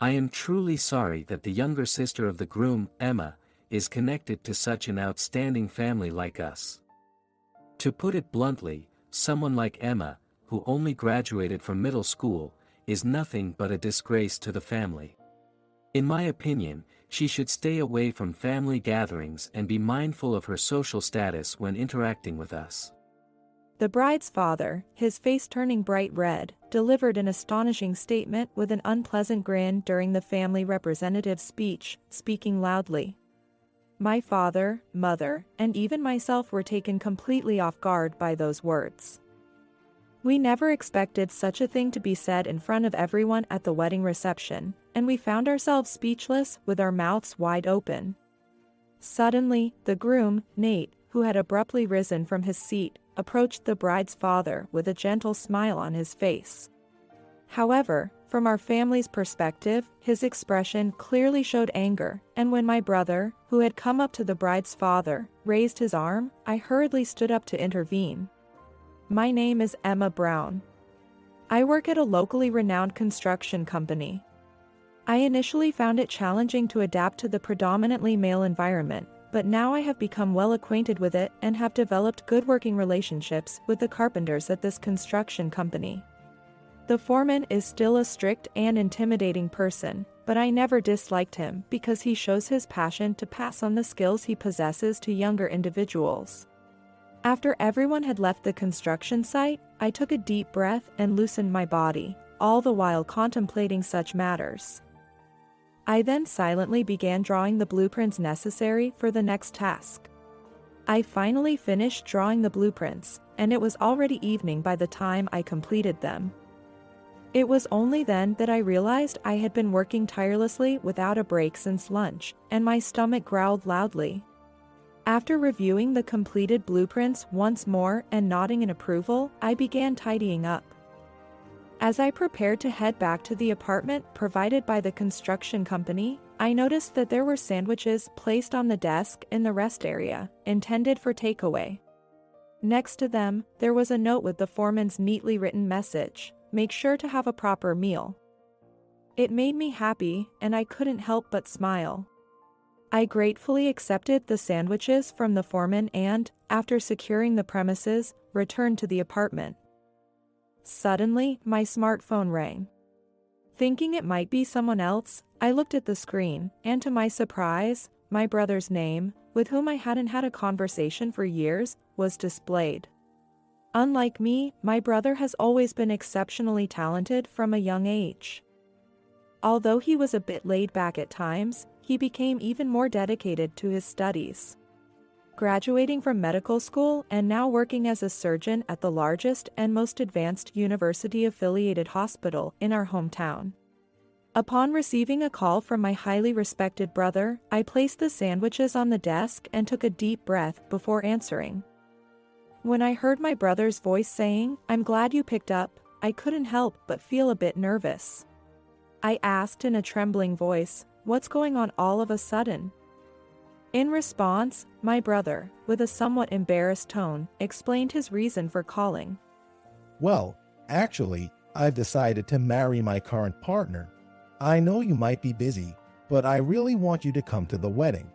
I am truly sorry that the younger sister of the groom, Emma, is connected to such an outstanding family like us. To put it bluntly, someone like Emma, who only graduated from middle school, is nothing but a disgrace to the family. In my opinion, she should stay away from family gatherings and be mindful of her social status when interacting with us. The bride's father, his face turning bright red, delivered an astonishing statement with an unpleasant grin during the family representative's speech, speaking loudly. My father, mother, and even myself were taken completely off guard by those words. We never expected such a thing to be said in front of everyone at the wedding reception, and we found ourselves speechless with our mouths wide open. Suddenly, the groom, Nate, who had abruptly risen from his seat, approached the bride's father with a gentle smile on his face. However, from our family's perspective, his expression clearly showed anger, and when my brother, who had come up to the bride's father, raised his arm, I hurriedly stood up to intervene. My name is Emma Brown. I work at a locally renowned construction company. I initially found it challenging to adapt to the predominantly male environment, but now I have become well acquainted with it and have developed good working relationships with the carpenters at this construction company. The foreman is still a strict and intimidating person, but I never disliked him because he shows his passion to pass on the skills he possesses to younger individuals. After everyone had left the construction site, I took a deep breath and loosened my body, all the while contemplating such matters. I then silently began drawing the blueprints necessary for the next task. I finally finished drawing the blueprints, and it was already evening by the time I completed them. It was only then that I realized I had been working tirelessly without a break since lunch, and my stomach growled loudly. After reviewing the completed blueprints once more and nodding in approval, I began tidying up. As I prepared to head back to the apartment provided by the construction company, I noticed that there were sandwiches placed on the desk in the rest area, intended for takeaway. Next to them, there was a note with the foreman's neatly written message, "Make sure to have a proper meal." It made me happy, and I couldn't help but smile. I gratefully accepted the sandwiches from the foreman and, after securing the premises, returned to the apartment. Suddenly, my smartphone rang. Thinking it might be someone else, I looked at the screen, and to my surprise, my brother's name, with whom I hadn't had a conversation for years, was displayed. Unlike me, my brother has always been exceptionally talented from a young age. Although he was a bit laid back at times, he became even more dedicated to his studies. Graduating from medical school and now working as a surgeon at the largest and most advanced university-affiliated hospital in our hometown. Upon receiving a call from my highly respected brother, I placed the sandwiches on the desk and took a deep breath before answering. When I heard my brother's voice saying, "I'm glad you picked up," I couldn't help but feel a bit nervous. I asked in a trembling voice, "What's going on all of a sudden?" In response, my brother, with a somewhat embarrassed tone, explained his reason for calling. Well, actually, I've decided to marry my current partner. I know you might be busy, but I really want you to come to the wedding.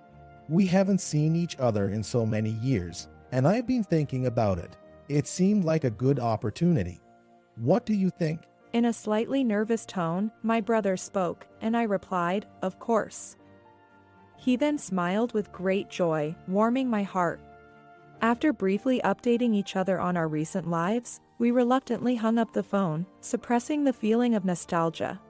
We haven't seen each other in so many years, and I've been thinking about it. It seemed like a good opportunity. What do you think? In a slightly nervous tone, my brother spoke, and I replied, "Of course." He then smiled with great joy, warming my heart. After briefly updating each other on our recent lives, we reluctantly hung up the phone, suppressing the feeling of nostalgia.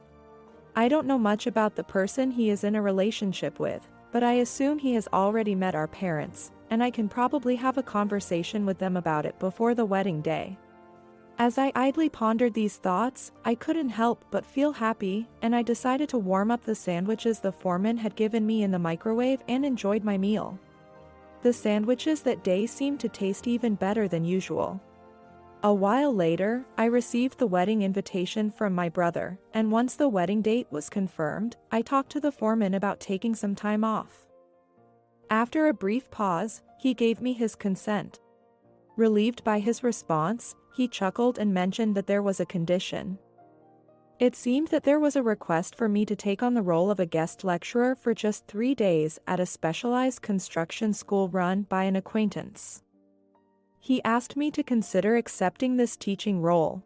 I don't know much about the person he is in a relationship with, but I assume he has already met our parents, and I can probably have a conversation with them about it before the wedding day. As I idly pondered these thoughts, I couldn't help but feel happy, and I decided to warm up the sandwiches the foreman had given me in the microwave and enjoyed my meal. The sandwiches that day seemed to taste even better than usual. A while later, I received the wedding invitation from my brother, and once the wedding date was confirmed, I talked to the foreman about taking some time off. After a brief pause, he gave me his consent. Relieved by his response, he chuckled and mentioned that there was a condition. It seemed that there was a request for me to take on the role of a guest lecturer for just 3 days at a specialized construction school run by an acquaintance. He asked me to consider accepting this teaching role.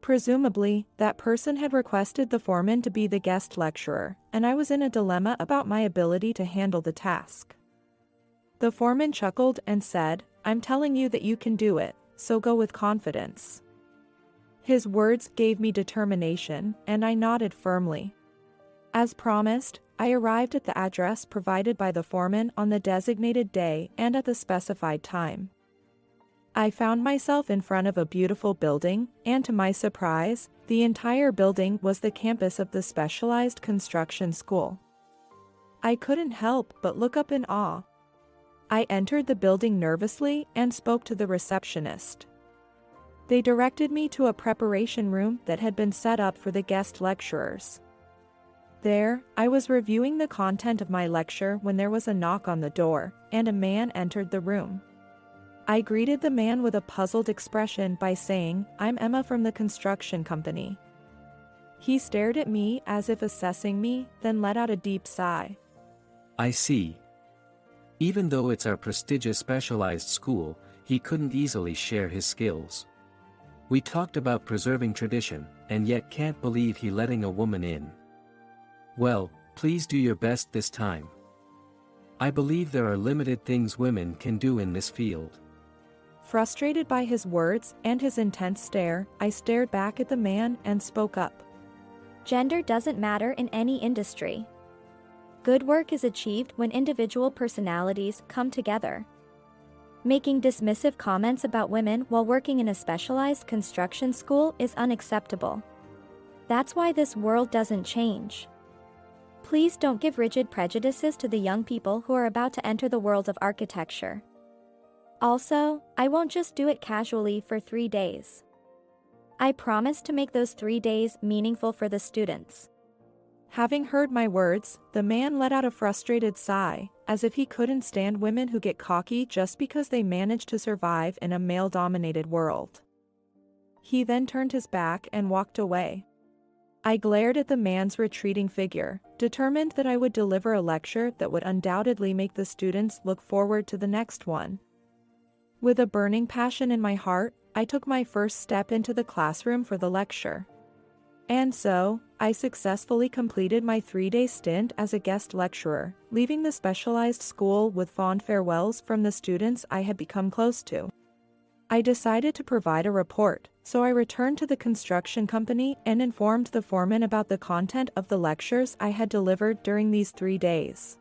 Presumably, that person had requested the foreman to be the guest lecturer, and I was in a dilemma about my ability to handle the task. The foreman chuckled and said, "I'm telling you that you can do it, so go with confidence." His words gave me determination, and I nodded firmly. As promised, I arrived at the address provided by the foreman on the designated day and at the specified time. I found myself in front of a beautiful building, and to my surprise, the entire building was the campus of the specialized construction school. I couldn't help but look up in awe. I entered the building nervously and spoke to the receptionist. They directed me to a preparation room that had been set up for the guest lecturers. There, I was reviewing the content of my lecture when there was a knock on the door, and a man entered the room. I greeted the man with a puzzled expression by saying, "I'm Emma from the construction company." He stared at me as if assessing me, then let out a deep sigh. I see. Even though it's our prestigious specialized school, he couldn't easily share his skills. We talked about preserving tradition, and yet can't believe he letting a woman in. Well, please do your best this time. I believe there are limited things women can do in this field. Frustrated by his words and his intense stare, I stared back at the man and spoke up. Gender doesn't matter in any industry. Good work is achieved when individual personalities come together. Making dismissive comments about women while working in a specialized construction school is unacceptable. That's why this world doesn't change. Please don't give rigid prejudices to the young people who are about to enter the world of architecture. Also, I won't just do it casually for 3 days. I promise to make those 3 days meaningful for the students. Having heard my words, the man let out a frustrated sigh, as if he couldn't stand women who get cocky just because they manage to survive in a male-dominated world. He then turned his back and walked away. I glared at the man's retreating figure, determined that I would deliver a lecture that would undoubtedly make the students look forward to the next one. With a burning passion in my heart, I took my first step into the classroom for the lecture. And so, I successfully completed my 3-day stint as a guest lecturer, leaving the specialized school with fond farewells from the students I had become close to. I decided to provide a report, so I returned to the construction company and informed the foreman about the content of the lectures I had delivered during these 3 days.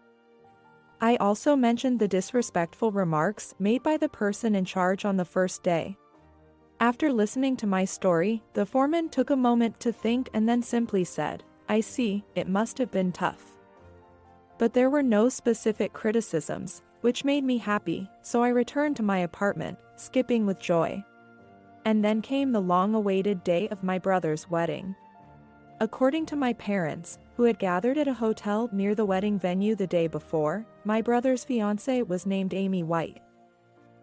I also mentioned the disrespectful remarks made by the person in charge on the first day. After listening to my story, the foreman took a moment to think and then simply said, "I see, it must have been tough." But there were no specific criticisms, which made me happy, so I returned to my apartment, skipping with joy. And then came the long-awaited day of my brother's wedding. According to my parents, who had gathered at a hotel near the wedding venue the day before, my brother's fiancée was named Amy White.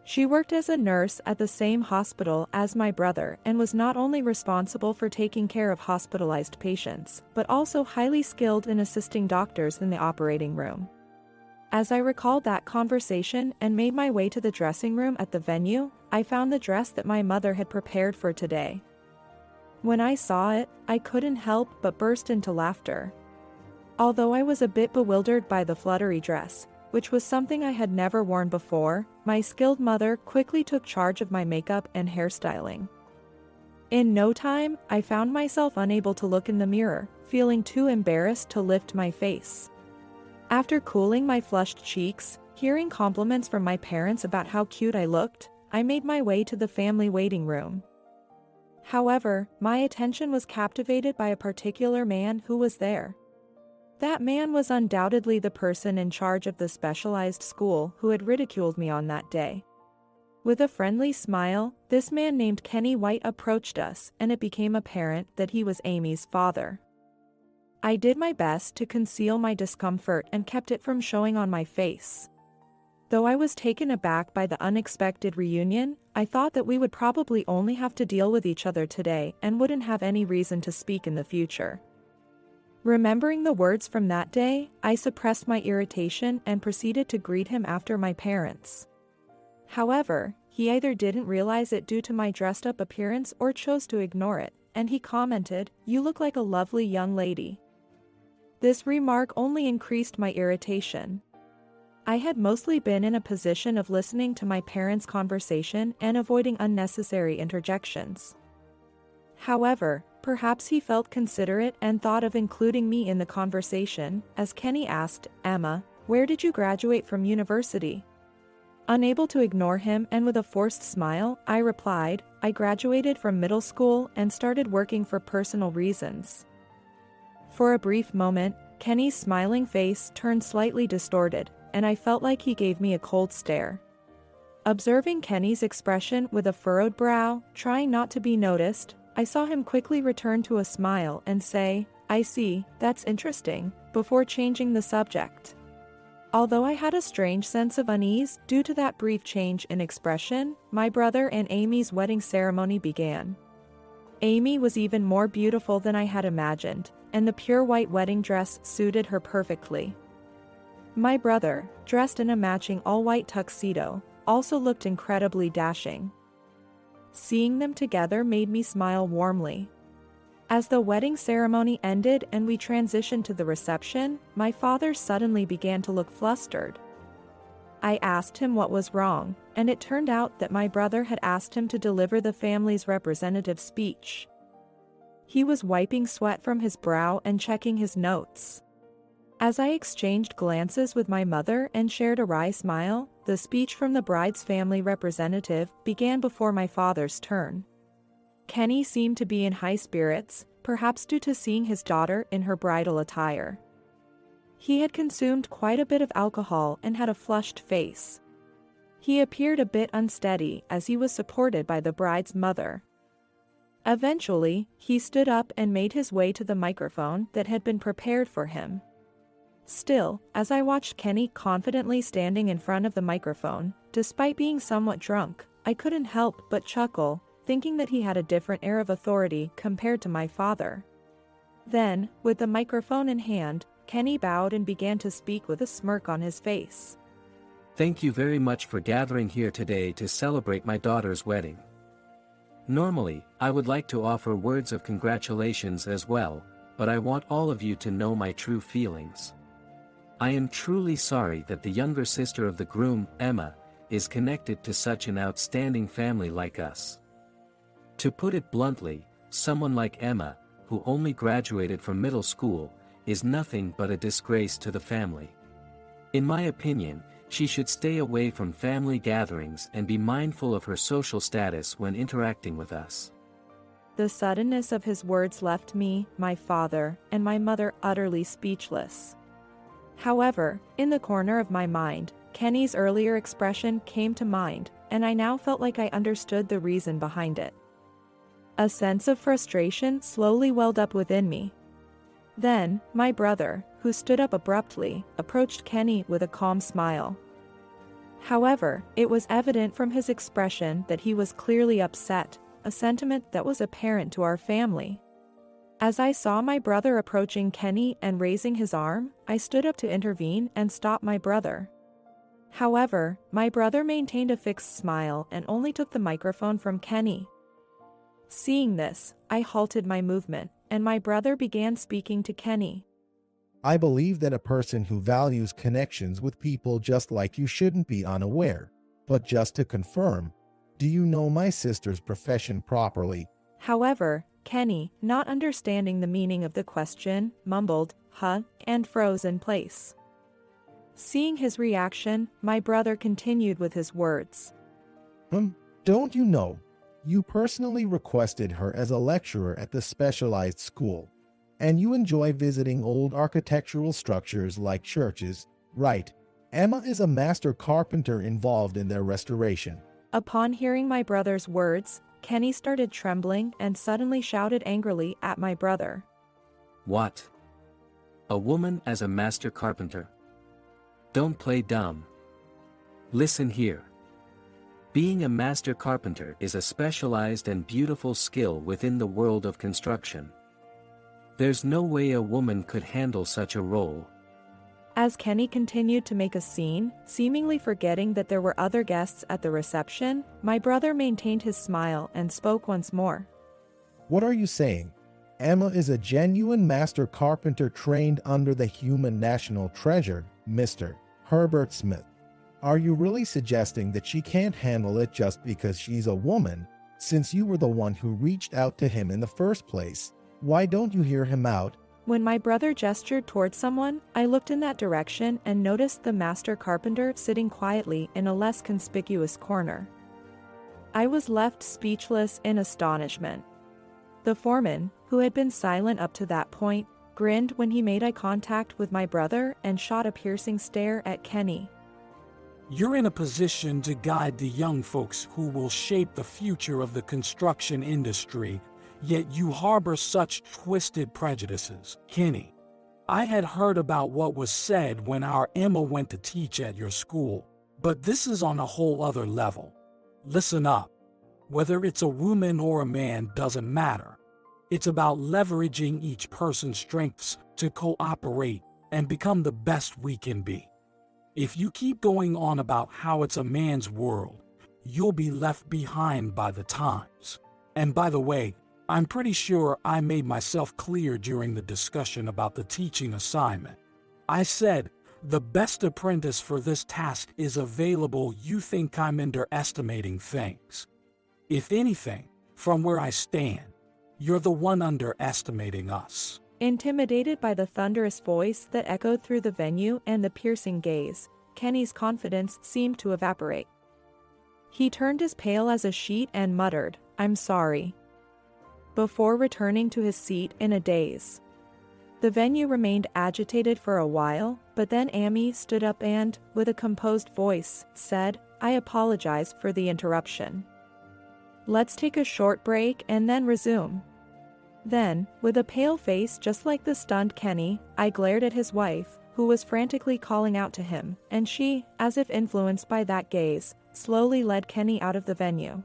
She worked as a nurse at the same hospital as my brother and was not only responsible for taking care of hospitalized patients, but also highly skilled in assisting doctors in the operating room. As I recalled that conversation and made my way to the dressing room at the venue, I found the dress that my mother had prepared for today. When I saw it, I couldn't help but burst into laughter. Although I was a bit bewildered by the fluttery dress, which was something I had never worn before, my skilled mother quickly took charge of my makeup and hairstyling. In no time, I found myself unable to look in the mirror, feeling too embarrassed to lift my face. After cooling my flushed cheeks, hearing compliments from my parents about how cute I looked, I made my way to the family waiting room. However, my attention was captivated by a particular man who was there. That man was undoubtedly the person in charge of the specialized school who had ridiculed me on that day. With a friendly smile, this man named Kenny White approached us, and it became apparent that he was Amy's father. I did my best to conceal my discomfort and kept it from showing on my face. Though I was taken aback by the unexpected reunion, I thought that we would probably only have to deal with each other today and wouldn't have any reason to speak in the future. Remembering the words from that day, I suppressed my irritation and proceeded to greet him after my parents. However, he either didn't realize it due to my dressed-up appearance or chose to ignore it, and he commented, "You look like a lovely young lady." This remark only increased my irritation. I had mostly been in a position of listening to my parents' conversation and avoiding unnecessary interjections. However, perhaps he felt considerate and thought of including me in the conversation, as Kenny asked, "Emma, where did you graduate from university?" Unable to ignore him and with a forced smile, I replied, "I graduated from middle school and started working for personal reasons." For a brief moment, Kenny's smiling face turned slightly distorted, and I felt like he gave me a cold stare. Observing Kenny's expression with a furrowed brow, trying not to be noticed, I saw him quickly return to a smile and say, "I see, that's interesting," before changing the subject. Although I had a strange sense of unease due to that brief change in expression, my brother and Amy's wedding ceremony began. Amy was even more beautiful than I had imagined, and the pure white wedding dress suited her perfectly. My brother, dressed in a matching all-white tuxedo, also looked incredibly dashing. Seeing them together made me smile warmly. As the wedding ceremony ended and we transitioned to the reception, my father suddenly began to look flustered. I asked him what was wrong, and it turned out that my brother had asked him to deliver the family's representative speech. He was wiping sweat from his brow and checking his notes. As I exchanged glances with my mother and shared a wry smile, the speech from the bride's family representative began before my father's turn. Kenny seemed to be in high spirits, perhaps due to seeing his daughter in her bridal attire. He had consumed quite a bit of alcohol and had a flushed face. He appeared a bit unsteady as he was supported by the bride's mother. Eventually, he stood up and made his way to the microphone that had been prepared for him. Still, as I watched Kenny confidently standing in front of the microphone, despite being somewhat drunk, I couldn't help but chuckle, thinking that he had a different air of authority compared to my father. Then, with the microphone in hand, Kenny bowed and began to speak with a smirk on his face. Thank you very much for gathering here today to celebrate my daughter's wedding. Normally, I would like to offer words of congratulations as well, but I want all of you to know my true feelings. I am truly sorry that the younger sister of the groom, Emma, is connected to such an outstanding family like us. To put it bluntly, someone like Emma, who only graduated from middle school, is nothing but a disgrace to the family. In my opinion, she should stay away from family gatherings and be mindful of her social status when interacting with us. The suddenness of his words left me, my father, and my mother utterly speechless. However, in the corner of my mind, Kenny's earlier expression came to mind, and I now felt like I understood the reason behind it. A sense of frustration slowly welled up within me. Then, my brother, who stood up abruptly, approached Kenny with a calm smile. However, it was evident from his expression that he was clearly upset, a sentiment that was apparent to our family. As I saw my brother approaching Kenny and raising his arm, I stood up to intervene and stop my brother. However, my brother maintained a fixed smile and only took the microphone from Kenny. Seeing this, I halted my movement, and my brother began speaking to Kenny. I believe that a person who values connections with people just like you shouldn't be unaware. But just to confirm, do you know my sister's profession properly? However, Kenny, not understanding the meaning of the question, mumbled, "Huh," and froze in place. Seeing his reaction, my brother continued with his words. Don't you know? You personally requested her as a lecturer at the specialized school, and you enjoy visiting old architectural structures like churches, right? Emma is a master carpenter involved in their restoration. Upon hearing my brother's words, Kenny started trembling and suddenly shouted angrily at my brother. What? A woman as a master carpenter? Don't play dumb. Listen here. Being a master carpenter is a specialized and beautiful skill within the world of construction. There's no way a woman could handle such a role. As Kenny continued to make a scene, seemingly forgetting that there were other guests at the reception, my brother maintained his smile and spoke once more. What are you saying? Emma is a genuine master carpenter trained under the human national treasure, Mr. Herbert Smith. Are you really suggesting that she can't handle it just because she's a woman? Since you were the one who reached out to him in the first place, why don't you hear him out? When my brother gestured towards someone, I looked in that direction and noticed the master carpenter sitting quietly in a less conspicuous corner. I was left speechless in astonishment. The foreman, who had been silent up to that point, grinned when he made eye contact with my brother and shot a piercing stare at Kenny. You're in a position to guide the young folks who will shape the future of the construction industry, yet you harbor such twisted prejudices. Kenny, I had heard about what was said when our Emma went to teach at your school, but this is on a whole other level. Listen up. Whether it's a woman or a man doesn't matter. It's about leveraging each person's strengths to cooperate and become the best we can be. If you keep going on about how it's a man's world, you'll be left behind by the times. And by the way, I'm pretty sure I made myself clear during the discussion about the teaching assignment. I said, the best apprentice for this task is available. You think I'm underestimating things. If anything, from where I stand, you're the one underestimating us. Intimidated by the thunderous voice that echoed through the venue and the piercing gaze, Kenny's confidence seemed to evaporate. He turned as pale as a sheet and muttered, "I'm sorry," before returning to his seat in a daze. The venue remained agitated for a while, but then Amy stood up and, with a composed voice, said, "I apologize for the interruption. Let's take a short break and then resume." Then, with a pale face just like the stunned Kenny, I glared at his wife, who was frantically calling out to him, and she, as if influenced by that gaze, slowly led Kenny out of the venue.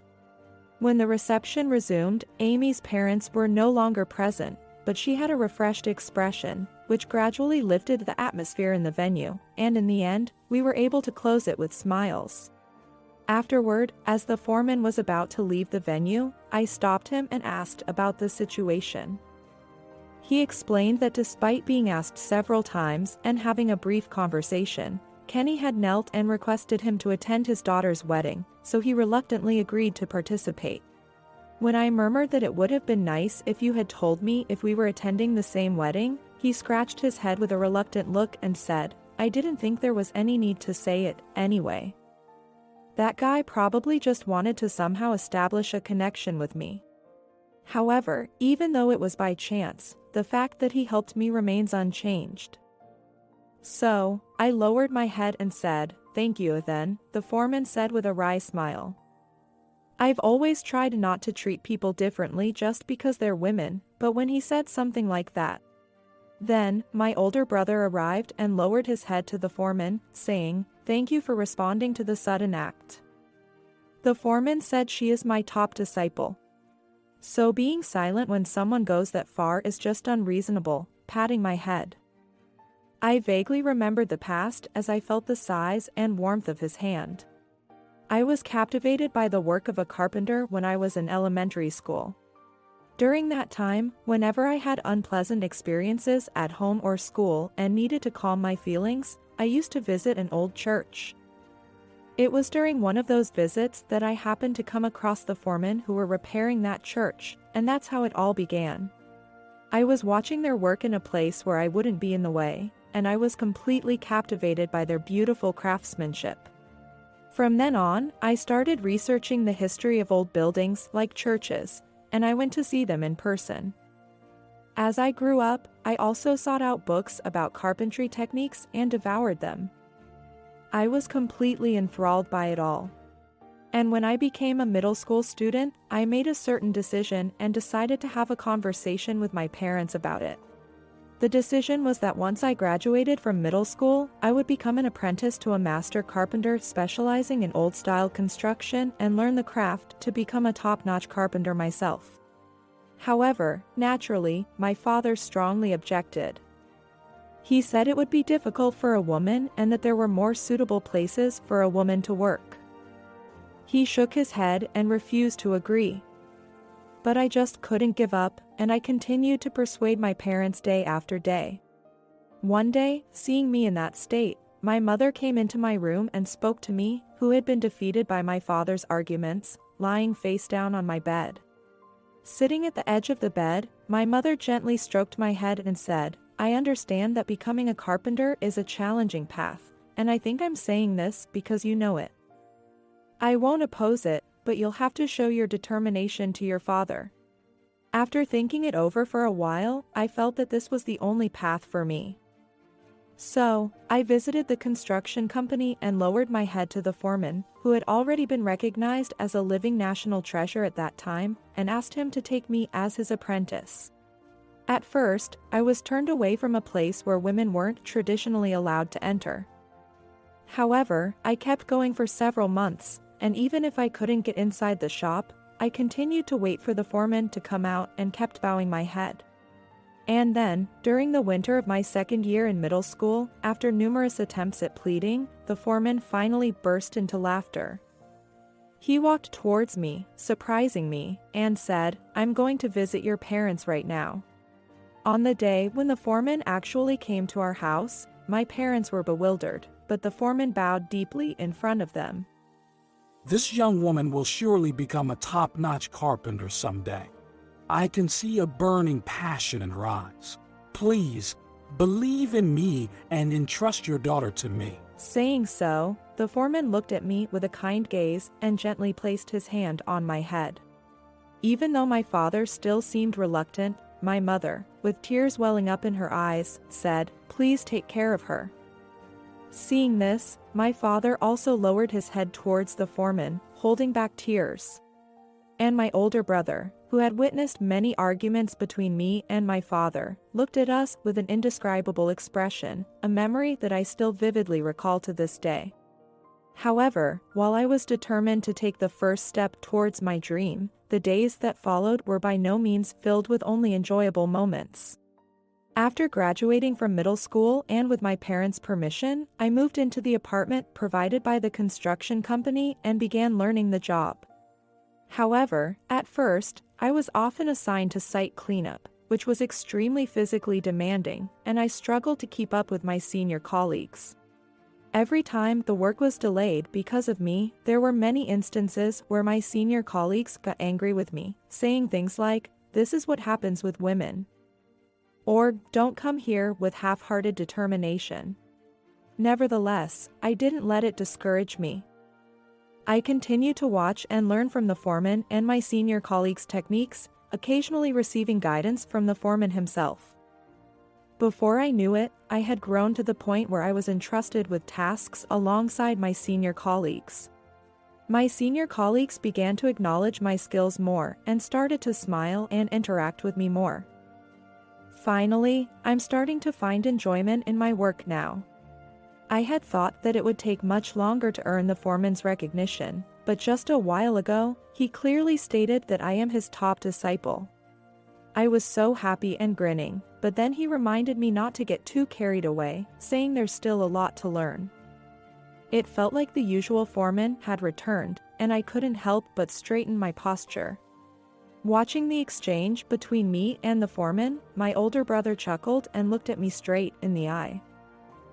When the reception resumed, Amy's parents were no longer present, but she had a refreshed expression, which gradually lifted the atmosphere in the venue, and in the end, we were able to close it with smiles. Afterward, as the foreman was about to leave the venue, I stopped him and asked about the situation. He explained that despite being asked several times and having a brief conversation, Kenny had knelt and requested him to attend his daughter's wedding, so he reluctantly agreed to participate. When I murmured that it would have been nice if you had told me if we were attending the same wedding, he scratched his head with a reluctant look and said, "I didn't think there was any need to say it, anyway. That guy probably just wanted to somehow establish a connection with me." However, even though it was by chance, the fact that he helped me remains unchanged. So, I lowered my head and said, "Thank you then," the foreman said with a wry smile. I've always tried not to treat people differently just because they're women, but when he said something like that. Then, my older brother arrived and lowered his head to the foreman, saying, "Thank you for responding to the sudden act." The foreman said she is my top disciple. So being silent when someone goes that far is just unreasonable, patting my head. I vaguely remembered the past as I felt the size and warmth of his hand. I was captivated by the work of a carpenter when I was in elementary school. During that time, whenever I had unpleasant experiences at home or school and needed to calm my feelings, I used to visit an old church. It was during one of those visits that I happened to come across the foremen who were repairing that church, and that's how it all began. I was watching their work in a place where I wouldn't be in the way, and I was completely captivated by their beautiful craftsmanship. From then on, I started researching the history of old buildings like churches, and I went to see them in person. As I grew up, I also sought out books about carpentry techniques and devoured them. I was completely enthralled by it all. And when I became a middle school student, I made a certain decision and decided to have a conversation with my parents about it. The decision was that once I graduated from middle school, I would become an apprentice to a master carpenter specializing in old-style construction and learn the craft to become a top-notch carpenter myself. However, naturally, my father strongly objected. He said it would be difficult for a woman and that there were more suitable places for a woman to work. He shook his head and refused to agree. But I just couldn't give up, and I continued to persuade my parents day after day. One day, seeing me in that state, my mother came into my room and spoke to me, who had been defeated by my father's arguments, lying face down on my bed. Sitting at the edge of the bed, my mother gently stroked my head and said, "I understand that becoming a carpenter is a challenging path, and I think I'm saying this because you know it. I won't oppose it, but you'll have to show your determination to your father." After thinking it over for a while, I felt that this was the only path for me. So, I visited the construction company and lowered my head to the foreman, who had already been recognized as a living national treasure at that time, and asked him to take me as his apprentice. At first, I was turned away from a place where women weren't traditionally allowed to enter. However, I kept going for several months, and even if I couldn't get inside the shop, I continued to wait for the foreman to come out and kept bowing my head. And then, during the winter of my second year in middle school, after numerous attempts at pleading, the foreman finally burst into laughter. He walked towards me, surprising me, and said, "I'm going to visit your parents right now." On the day when the foreman actually came to our house, my parents were bewildered, but the foreman bowed deeply in front of them. This young woman will surely become a top-notch carpenter someday. I can see a burning passion in her eyes. Please, believe in me and entrust your daughter to me. Saying so, the foreman looked at me with a kind gaze and gently placed his hand on my head. Even though my father still seemed reluctant, my mother, with tears welling up in her eyes, said, "Please take care of her." Seeing this, my father also lowered his head towards the foreman, holding back tears. And my older brother, who had witnessed many arguments between me and my father, looked at us with an indescribable expression, a memory that I still vividly recall to this day. However, while I was determined to take the first step towards my dream, the days that followed were by no means filled with only enjoyable moments. After graduating from middle school and with my parents' permission, I moved into the apartment provided by the construction company and began learning the job. However, at first, I was often assigned to site cleanup, which was extremely physically demanding, and I struggled to keep up with my senior colleagues. Every time the work was delayed because of me, there were many instances where my senior colleagues got angry with me, saying things like, "This is what happens with women," or "Don't come here with half-hearted determination." Nevertheless, I didn't let it discourage me. I continued to watch and learn from the foreman and my senior colleagues' techniques, occasionally receiving guidance from the foreman himself. Before I knew it, I had grown to the point where I was entrusted with tasks alongside my senior colleagues. My senior colleagues began to acknowledge my skills more and started to smile and interact with me more. Finally, I'm starting to find enjoyment in my work now. I had thought that it would take much longer to earn the foreman's recognition, but just a while ago, he clearly stated that I am his top disciple. I was so happy and grinning, but then he reminded me not to get too carried away, saying there's still a lot to learn. It felt like the usual foreman had returned, and I couldn't help but straighten my posture. Watching the exchange between me and the foreman, my older brother chuckled and looked at me straight in the eye.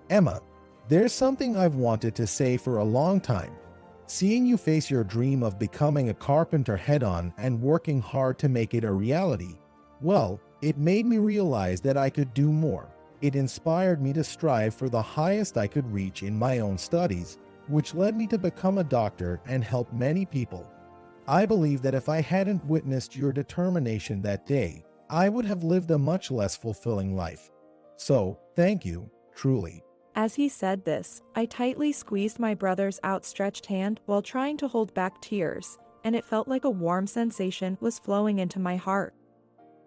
Emma, there's something I've wanted to say for a long time. Seeing you face your dream of becoming a carpenter head-on and working hard to make it a reality, well, it made me realize that I could do more. It inspired me to strive for the highest I could reach in my own studies, which led me to become a doctor and help many people. I believe that if I hadn't witnessed your determination that day, I would have lived a much less fulfilling life. So, thank you, truly. As he said this, I tightly squeezed my brother's outstretched hand while trying to hold back tears, and it felt like a warm sensation was flowing into my heart.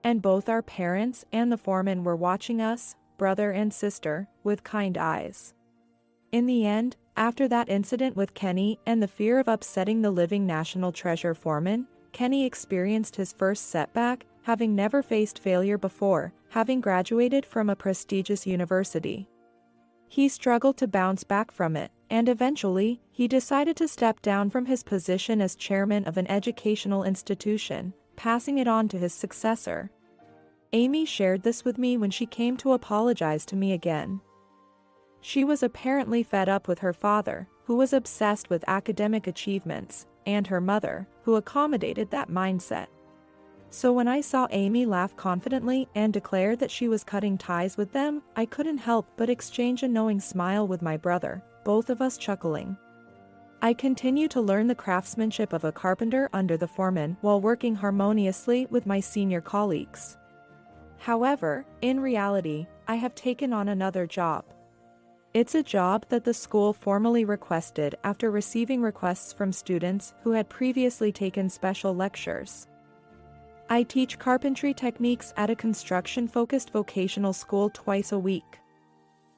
and both our parents and the foreman were watching us, brother and sister, with kind eyes. In the end, after that incident with Kenny and the fear of upsetting the living National Treasure foreman, Kenny experienced his first setback, having never faced failure before, having graduated from a prestigious university. He struggled to bounce back from it, and eventually, he decided to step down from his position as chairman of an educational institution, passing it on to his successor. Amy shared this with me when she came to apologize to me again. She was apparently fed up with her father, who was obsessed with academic achievements, and her mother, who accommodated that mindset. So when I saw Amy laugh confidently and declare that she was cutting ties with them, I couldn't help but exchange a knowing smile with my brother, both of us chuckling. I continue to learn the craftsmanship of a carpenter under the foreman while working harmoniously with my senior colleagues. However, in reality, I have taken on another job. It's a job that the school formally requested after receiving requests from students who had previously taken special lectures. I teach carpentry techniques at a construction-focused vocational school twice a week.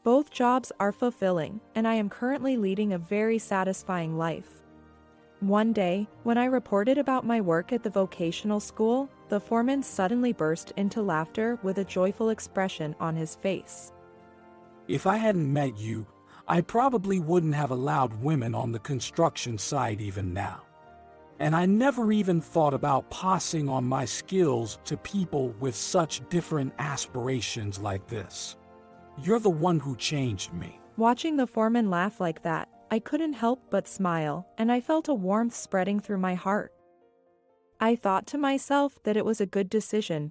Both jobs are fulfilling, and I am currently leading a very satisfying life. One day, when I reported about my work at the vocational school, the foreman suddenly burst into laughter with a joyful expression on his face. If I hadn't met you, I probably wouldn't have allowed women on the construction site even now. And I never even thought about passing on my skills to people with such different aspirations like this. You're the one who changed me. Watching the foreman laugh like that, I couldn't help but smile, and I felt a warmth spreading through my heart. I thought to myself that it was a good decision